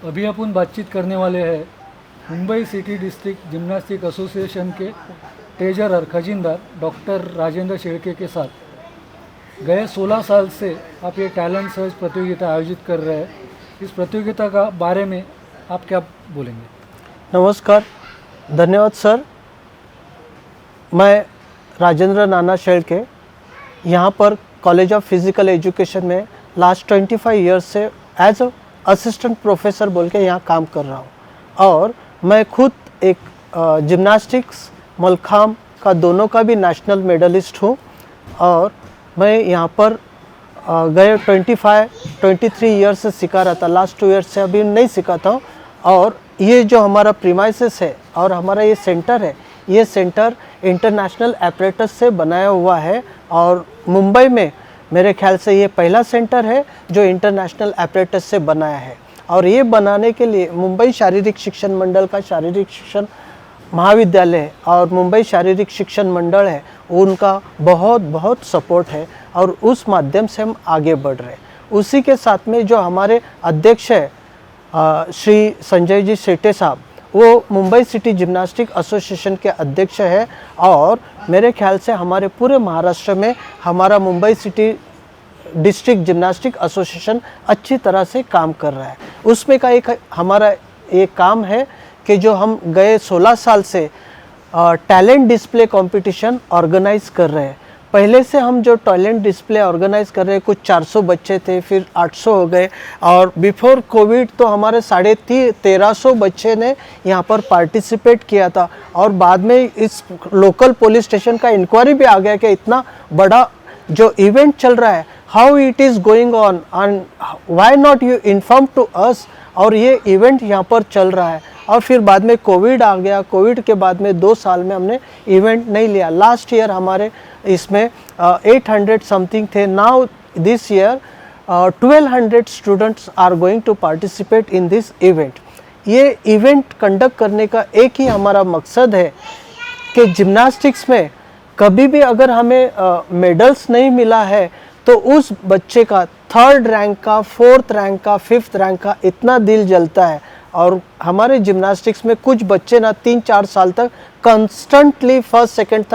अभी अपन बातचीत करने वाले हैं Mumbai city district gymnastic association के ट्रेजरर खजीनदार डॉक्टर राजेंद्र शेड़के के साथ। गए 16 साल से आप ये टैलेंट सर्च प्रतियोगिता आयोजित कर रहे हैं। इस प्रतियोगिता का बारे में आप क्या बोलेंगे? नमस्कार, धन्यवाद सर। मैं राजेंद्र नाना शेड़के यहाँ पर कॉलेज ऑफ फिज़िकल एजुकेशन में लास्ट 25 ईयर्स से एज असिस्टेंट प्रोफेसर बोल के यहाँ काम कर रहा हूँ। और मैं खुद एक जिम्नास्टिक्स मलखाम का दोनों का भी नेशनल मेडलिस्ट हूँ। और मैं यहाँ पर गए 23 ईयर्स से सिखा रहा था। लास्ट 2 ईयर्स से अभी नहीं सिखाता हूँ। और ये जो हमारा प्रीमाइसेस है और हमारा ये सेंटर है, ये सेंटर इंटरनेशनल एपरेटस से बनाया हुआ है। और मुंबई में मेरे ख्याल से ये पहला सेंटर है जो इंटरनेशनल एपरेटस से बनाया है। और ये बनाने के लिए मुंबई शारीरिक शिक्षण मंडल का शारीरिक शिक्षण महाविद्यालय है और मुंबई शारीरिक शिक्षण मंडल है, उनका बहुत बहुत सपोर्ट है और उस माध्यम से हम आगे बढ़ रहे हैं। उसी के साथ में जो हमारे अध्यक्ष है श्री संजय जी सेठे साहब, वो मुंबई सिटी जिम्नास्टिक एसोसिएशन के अध्यक्ष है। और मेरे ख्याल से हमारे पूरे महाराष्ट्र में हमारा Mumbai city district gymnastic association अच्छी तरह से काम कर रहा है। उसमें का एक हमारा एक काम है कि जो हम गए 16 साल से टैलेंट डिस्प्ले कंपटीशन ऑर्गेनाइज कर रहे हैं। पहले से हम जो टैलेंट डिस्प्ले ऑर्गेनाइज कर रहे हैं, कुछ 400 बच्चे थे, फिर 800 हो गए और बिफोर कोविड तो हमारे 1350 बच्चे ने यहाँ पर पार्टिसिपेट किया था। और बाद में इस लोकल पुलिस स्टेशन का इंक्वायरी भी आ गया कि इतना बड़ा जो इवेंट चल रहा है, how it is going on and why not you inform to us. और ये इवेंट यहाँ पर चल रहा है। और फिर बाद में कोविड आ गया। कोविड के बाद में 2 साल में हमने इवेंट नहीं लिया। लास्ट ईयर हमारे इसमें 800 समथिंग थे। Now this year 1200 students are going to participate in this event. ये इवेंट कंडक्ट करने का एक ही हमारा मकसद है कि जिम्नास्टिक्स में कभी भी अगर हमें मेडल्स नहीं मिला है तो उस बच्चे का 3rd रैंक का, 4th रैंक का, 5th रैंक का इतना दिल जलता है। और हमारे जिम्नास्टिक्स में कुछ बच्चे ना 3-4 साल तक कंस्टेंटली फर्स्ट सेकंड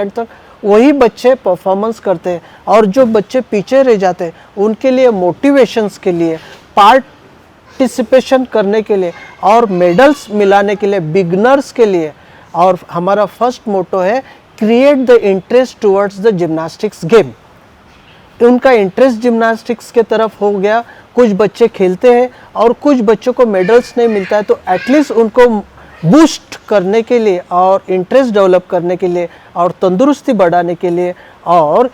थर्ड वही बच्चे परफॉर्मेंस करते हैं। और जो बच्चे पीछे रह जाते हैं उनके लिए मोटिवेशंस के लिए, पार्टिसिपेशन करने के लिए और मेडल्स मिलाने के लिए, बिगनर्स के लिए। और हमारा फर्स्ट मोटो है create the interest towards the gymnastics game. उनका इंटरेस्ट जिम्नास्टिक्स के तरफ हो गया। कुछ बच्चे खेलते हैं और कुछ बच्चों को मेडल्स नहीं मिलता है, तो एटलीस्ट उनको बूस्ट करने के लिए और इंटरेस्ट डेवलप करने के लिए और तंदुरुस्ती बढ़ाने के लिए। और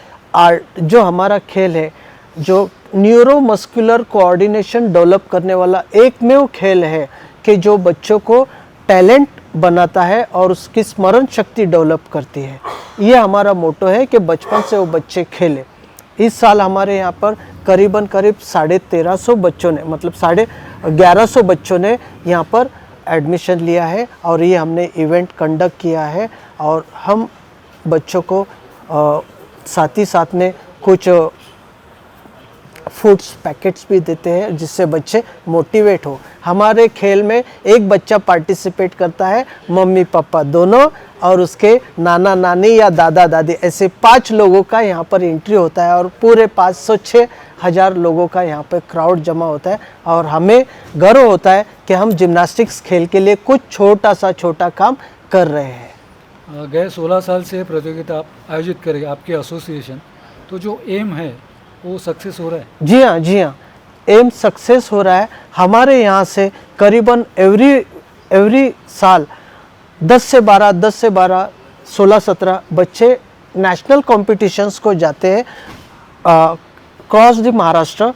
जो हमारा खेल है, जो न्यूरोमस्कुलर कोऑर्डिनेशन डेवलप करने वाला एकमेव खेल है कि जो बच्चों को टैलेंट बनाता है और उसकी स्मरण शक्ति डेवलप करती है। ये हमारा मोटो है कि बचपन से वो बच्चे खेलें। इस साल हमारे यहाँ पर करीब 1350 बच्चों ने, मतलब 1150 बच्चों ने यहाँ पर एडमिशन लिया है। और ये हमने इवेंट कंडक्ट किया है। और हम बच्चों को साथ ही साथ में कुछ फूड्स पैकेट्स भी देते हैं जिससे बच्चे मोटिवेट हो। हमारे खेल में एक बच्चा पार्टिसिपेट करता है, मम्मी पापा दोनों और उसके नाना नानी या दादा दादी, ऐसे 5 लोगों का यहाँ पर एंट्री होता है। और पूरे 500-6 हज़ार लोगों का यहाँ पर क्राउड जमा होता है। और हमें गर्व होता है कि हम जिम्नास्टिक्स खेल के लिए कुछ छोटा काम कर रहे हैं। गए 16 साल से प्रतियोगिता आप आयोजित करेंगे, आपके एसोसिएशन, तो जो एम है वो सक्सेस हो रहा है? जी हाँ, एम सक्सेस हो रहा है। हमारे यहाँ से करीबन एवरी साल 10 से 12, 16-17 बच्चे नेशनल कॉम्पिटिशन्स को जाते हैं क्रॉस द महाराष्ट्र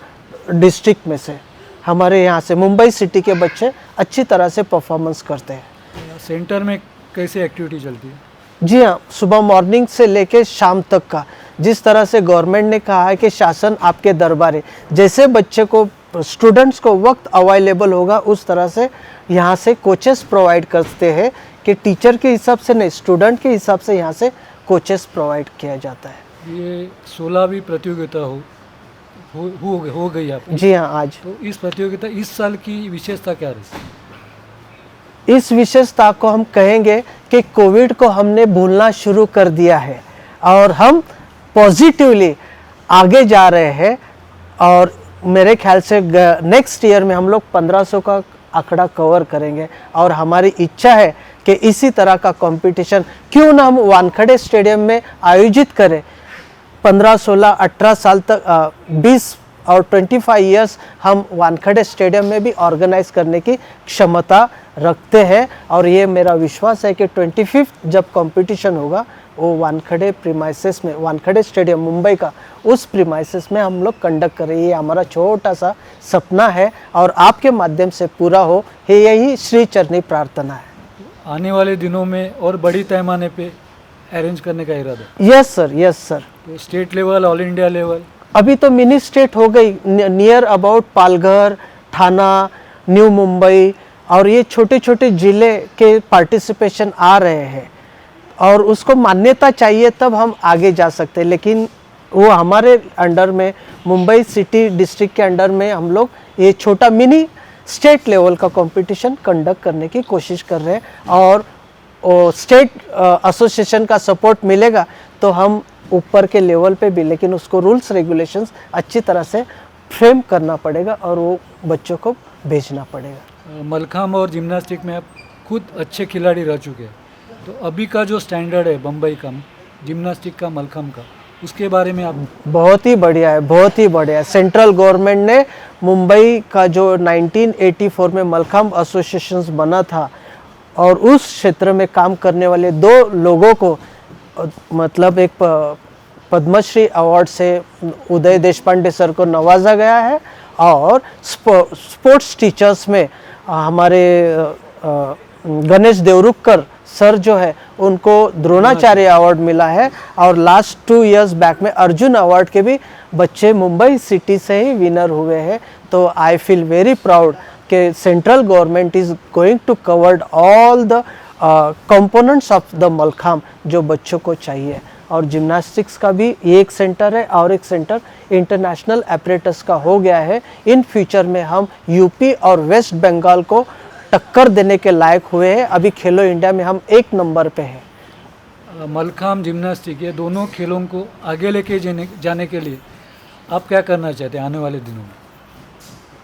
डिस्ट्रिक्ट में से। हमारे यहाँ से मुंबई सिटी के बच्चे अच्छी तरह से परफॉर्मेंस करते हैं। सेंटर में कैसी एक्टिविटी चलती है? जी हाँ, सुबह मॉर्निंग से लेके शाम तक का, जिस तरह से गवर्नमेंट ने कहा है कि शासन आपके दरबार है, जैसे बच्चे को, स्टूडेंट्स को वक्त अवेलेबल होगा उस तरह से यहाँ से कोचेस प्रोवाइड करते हैं कि टीचर के हिसाब से नहीं, स्टूडेंट के हिसाब से यहाँ से कोचेस प्रोवाइड किया जाता है। ये 16वीं प्रतियोगिता हो, हो गई आपकी। जी हाँ, आज। तो इस प्रतियोगिता इस साल की विशेषता क्या रही? इस विशेषता को हम कहेंगे कि कोविड को हमने भूलना शुरू कर दिया है और हम पॉजिटिवली आगे जा रहे हैं। और मेरे ख्याल से नेक्स्ट ईयर में हम लोग 1500 का आंकड़ा कवर करेंगे और हमारी इच्छा है कि इसी तरह का कंपटीशन क्यों ना हम वानखेड़े स्टेडियम में आयोजित करें। 15, 16, 18 साल तक 20 और 25 इयर्स हम वानखेड़े स्टेडियम में भी ऑर्गेनाइज करने की क्षमता रखते हैं। और ये मेरा विश्वास है कि 25 जब कंपटीशन होगा वो वानखेड़े प्रीमाइसेस में, वानखेड़े स्टेडियम मुंबई का उस प्रीमाइसेस में हम लोग कंडक्ट करें। ये हमारा छोटा सा सपना है और आपके माध्यम से पूरा हो, यही श्री चरणी प्रार्थना है। आने वाले दिनों में और बड़ी पैमाने पे अरेंज करने का इरादा? Yes sir, yes sir. तो state level, all India level? अभी तो मिनी स्टेट हो गई, नियर अबाउट पालघर, थाना, न्यू मुंबई और ये छोटे छोटे ज़िले के पार्टिसिपेशन आ रहे हैं और उसको मान्यता चाहिए तब हम आगे जा सकते हैं। लेकिन वो हमारे अंडर में, मुंबई सिटी डिस्ट्रिक्ट के अंडर में हम लोग ये छोटा मिनी स्टेट लेवल का कंपटीशन कंडक्ट करने की कोशिश कर रहे हैं। और स्टेट एसोसिएशन का सपोर्ट मिलेगा तो हम ऊपर के लेवल पे भी, लेकिन उसको रूल्स रेगुलेशंस अच्छी तरह से फ्रेम करना पड़ेगा और वो बच्चों को भेजना पड़ेगा। मलखांब और जिम्नास्टिक में आप खुद अच्छे खिलाड़ी रह चुके हैं, तो अभी का जो स्टैंडर्ड है बम्बई का जिम्नास्टिक का, मलखांब का, उसके बारे में आप? बहुत ही बढ़िया है, बहुत ही बढ़िया है। सेंट्रल गवर्नमेंट ने मुंबई का जो 1984 में मलखांब एसोसिएशंस बना था और उस क्षेत्र में काम करने वाले 2 लोगों को मतलब एक पद्मश्री अवार्ड से उदय देशपांडे सर को नवाजा गया है। और स्पोर्ट्स टीचर्स में हमारे गणेश देवरुखकर सर जो है उनको द्रोणाचार्य अवार्ड मिला है। और लास्ट 2 इयर्स बैक में अर्जुन अवार्ड के भी बच्चे मुंबई सिटी से ही विनर हुए हैं। तो आई फील वेरी प्राउड कि central government is going to covered all the components of the Mallakhamb जो बच्चों को चाहिए। और जिम्नास्टिक्स का भी एक सेंटर है और एक सेंटर इंटरनेशनल एपरेटस का हो गया है। इन फ्यूचर में हम यूपी और वेस्ट बंगाल को टक्कर देने के लायक हुए हैं। अभी खेलो इंडिया में हम 1 नंबर पे हैं। मलखांब, जिम्नास्टिक, ये दोनों खेलों को आगे लेके जाने के लिए आप क्या करना चाहते हैं आने वाले दिनों में?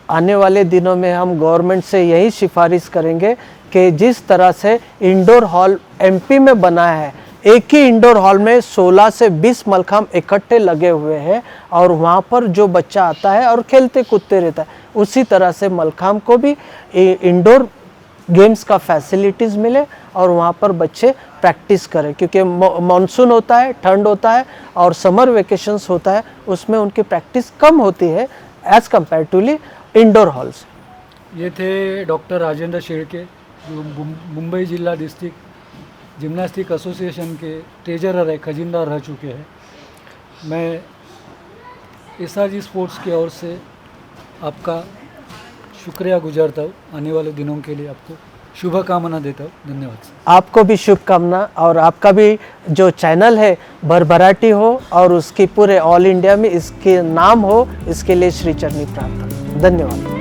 आने वाले दिनों में हम गवर्नमेंट से यही सिफारिश करेंगे कि जिस तरह से इंडोर हॉल एमपी में बना है, एक ही इंडोर हॉल में 16 से 20 मलखांब इकट्ठे लगे हुए हैं और वहाँ पर जो बच्चा आता है और खेलते कूदते रहता है, उसी तरह से मलखांब को भी इंडोर गेम्स का फैसिलिटीज़ मिले और वहाँ पर बच्चे प्रैक्टिस करें। क्योंकि मानसून होता है, ठंड होता है और समर वेकेशंस होता है, उसमें उनकी प्रैक्टिस कम होती है एज़ कम्पेरेटिवली इंडोर हॉल्स। ये थे डॉक्टर राजेंद्र शेड़के, जो मुंबई जिला डिस्ट्रिक्ट जिम्नास्टिक एसोसिएशन के ट्रेजरर है, खजीनदार रह चुके हैं। मैं एसआरजी स्पोर्ट्स की ओर से आपका शुक्रिया गुजारता हूँ। आने वाले दिनों के लिए आपको शुभकामना देता हूँ। धन्यवाद। आपको भी शुभकामना और आपका भी जो चैनल है भरभराटी हो और उसकी पूरे ऑल इंडिया में इसके नाम हो, इसके लिए श्री चरणी प्रार्थना। धन्यवाद।